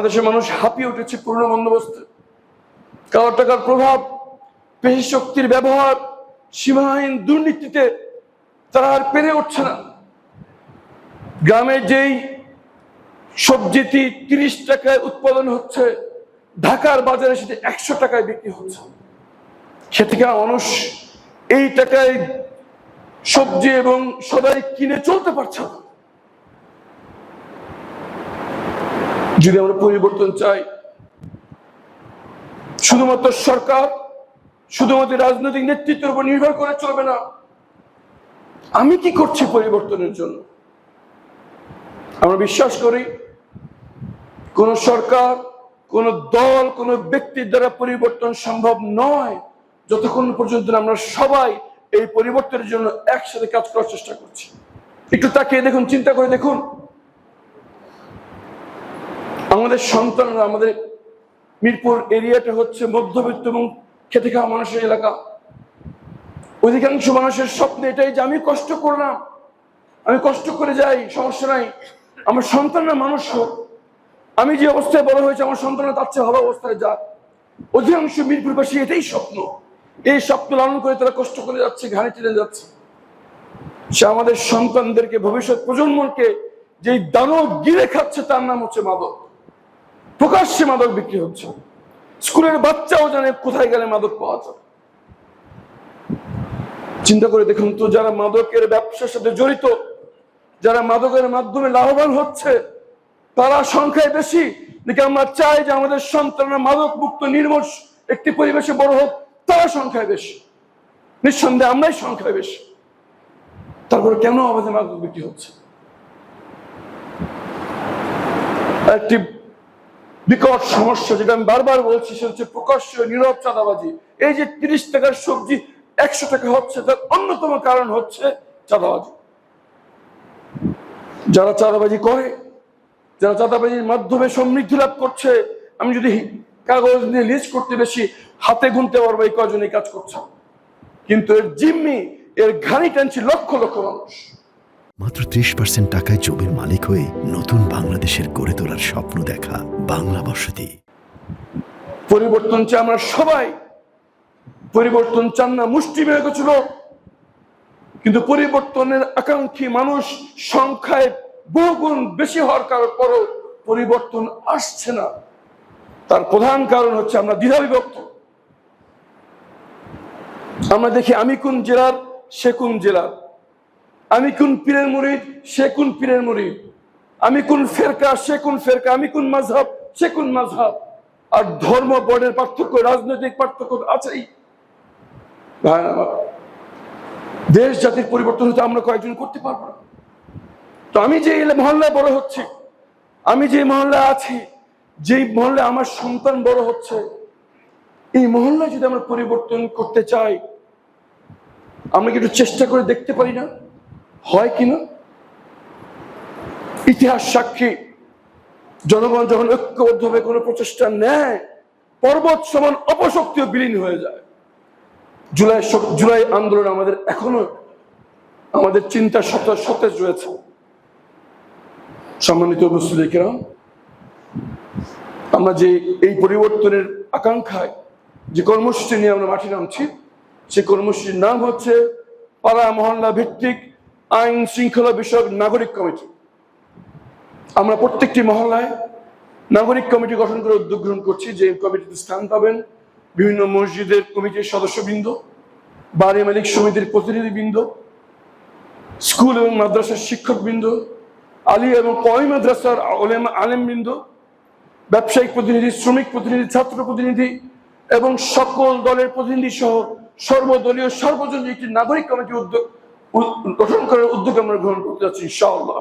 বাংলাদেশের মানুষ হাঁপিয়ে উঠেছে পুরনো বন্দোবস্তে। কালো টাকার প্রভাব, পেশি শক্তির ব্যবহার, সীমাহীন দুর্নীতিতে তারা আর পেরে উঠছে না। গ্রামের যেই সবজিটি 30 টাকায় উৎপাদন হচ্ছে, ঢাকার বাজারে সেটি 100 টাকায় বিক্রি হচ্ছে। সে থেকে মানুষ এই টাকায় সবজি এবং সদাই কিনে চলতে পারছে না। যদি আমরা পরিবর্তন চাই, শুধুমাত্র সরকার, শুধুমাত্র রাজনৈতিক নেতৃত্বের উপর নির্ভর করে চলবে না। আমি কি করছি পরিবর্তনের জন্য? আমরা বিশ্বাস করি কোন সরকার, কোন দল, কোন ব্যক্তির দ্বারা পরিবর্তন সম্ভব নয় যতক্ষণ পর্যন্ত আমরা সবাই এই পরিবর্তনের জন্য একসাথে কাজ করার চেষ্টা করছি। একটু তাকিয়ে দেখুন, চিন্তা করে দেখুন, আমাদের সন্তানরা, আমাদের মিরপুর এরিয়াটা হচ্ছে মধ্যবিত্ত এবং খেটে খাওয়া মানুষের এলাকা। অধিকাংশ মানুষের স্বপ্ন এটাই যে আমি কষ্ট করলাম, আমি কষ্ট করে যাই, সমস্যা নাই, আমার সন্তানরা মানুষ হোক, আমি যে অবস্থায় বড় হয়েছে আমার সন্তানরা তার চেয়ে ভালো অবস্থায় যাক। অধিকাংশ মিরপুরবাসী এটাই স্বপ্ন। এই স্বপ্ন লালন করে তারা কষ্ট করে যাচ্ছে, ঘাড়ে টেনে যাচ্ছে। সে আমাদের সন্তানদেরকে, ভবিষ্যৎ প্রজন্মকে যে দানব গিলে খাচ্ছে তার নাম হচ্ছে মাদক। প্রকাশ্যে মাদক বিক্রি হচ্ছে, স্কুলের বাচ্চাও জানে কোথায় গেলে মাদক পাওয়া যায়। চিন্তা করে দেখুন তো, যারা মাদকের ব্যবসার সাথে জড়িত, যারা মাদকের মাধ্যমে লাভবান হচ্ছে, তারা সংখ্যায় বেশি নাকি আমরা চাই যে আমাদের সন্তানরা মাদক মুক্ত নির্মল একটি পরিবেশে বড় হোক? তারা সংখ্যায় বেশি, নিঃসন্দেহে আমরাই সংখ্যায় বেশি। তারপরে কেন আমাদের মাদক বিক্রি হচ্ছে? একটি বিকট সমস্যা যেটা আমি বারবার বলছি, সেটা হচ্ছে প্রকাশ্য নীরব চাঁদাবাজি। এই যে 30 টাকার সবজি 100 টাকা হচ্ছে, তার অন্যতম কারণ হচ্ছে চাঁদাবাজি। যারা চাঁদাবাজি করে, যারা চাঁদাবাজির মাধ্যমে সমৃদ্ধি লাভ করছে, আমি যদি কাগজ নিয়ে লিস্ট করতে বেশি, হাতে গুনতে পারবো এই কজনই কাজ করছে, কিন্তু এর জিম্মি, এর ঘানি টানছে লক্ষ লক্ষ মানুষ। মাত্র 30% টাকায় জমির মালিক হয়ে নতুন বাংলাদেশের গড়ে তোলার স্বপ্ন দেখা বাংলা বসতি। পরিবর্তন চাই আমরা সবাই, পরিবর্তন চান না মুষ্টিমেয় কিছু লোক। কিন্তু পরিবর্তনের আকাঙ্ক্ষী মানুষ সংখ্যায় বহুগুণ বেশি হওয়ার পরও পরিবর্তন আসছে না। তার প্রধান কারণ হচ্ছে আমরা দ্বিধাবিভক্ত। আমরা দেখি আমি কোন জেলার, সে কোন জেলার, আমি কোন পীরের মুরিদ, সে কোন পীরের মুরিদ, আমি কোন ফেরকা, সে কোন ফেরকা, আমি কোন মাযহাব, সে কোন মাযহাব। আর ধর্ম বর্ণের পার্থক্য, রাজনৈতিক পার্থক্য আছেই। দেশ জাতির পরিবর্তন হতে আমরা কয়েকজন করতে পারবো না। তো আমি যে মহল্লায় বড় হচ্ছি, আমি যে মহল্লায় আছি, যেই মহল্লায় আমার সন্তান বড় হচ্ছে, এই মহল্লায় যদি আমরা পরিবর্তন করতে চাই, আমরা কি একটু চেষ্টা করে দেখতে পারি না হয় কিনা? ইতিহাস সাক্ষী, জনগণ যখন ঐক্যবদ্ধভাবে কোনো প্রচেষ্টা নেয়, পর্বত সমান অপশক্তিও বিলীন হয়ে যায়। জুলাই আন্দোলন আমাদের এখনো আমাদের চিন্তা সতেজ রয়েছে। সম্মানিত উপস্থিতি কিরাম, আমরা যে এই পরিবর্তনের আকাঙ্ক্ষায় যে কর্মসূচি নিয়ে আমরা মাঠে নামছি, সেই কর্মসূচির নাম হচ্ছে পাড়া মহল্লা ভিত্তিক আইন শৃঙ্খলা বিষয়ক নাগরিক কমিটি। আমরা প্রত্যেকটি মহল্লায় নাগরিক কমিটি গঠন করে উদ্যোগ গ্রহণ করছি, যে কমিটিতে স্থান পাবেন বিভিন্ন মসজিদের কমিটির সদস্যবৃন্দ, বাড়ি মালিক সমিতির প্রতিনিধিবৃন্দ, স্কুল এবং মাদ্রাসার শিক্ষকবৃন্দ, আলী এবং কওমি মাদ্রাসার আলেমবৃন্দ, ব্যবসায়িক প্রতিনিধি, শ্রমিক প্রতিনিধি, ছাত্র প্রতিনিধি এবং সকল দলের প্রতিনিধি সহ সর্বদলীয় সর্বজনীন একটি নাগরিক কমিটি উদ্যোগ গঠন করার উদ্যোগ আমরা গ্রহণ করতে যাচ্ছি ইনশাআল্লাহ।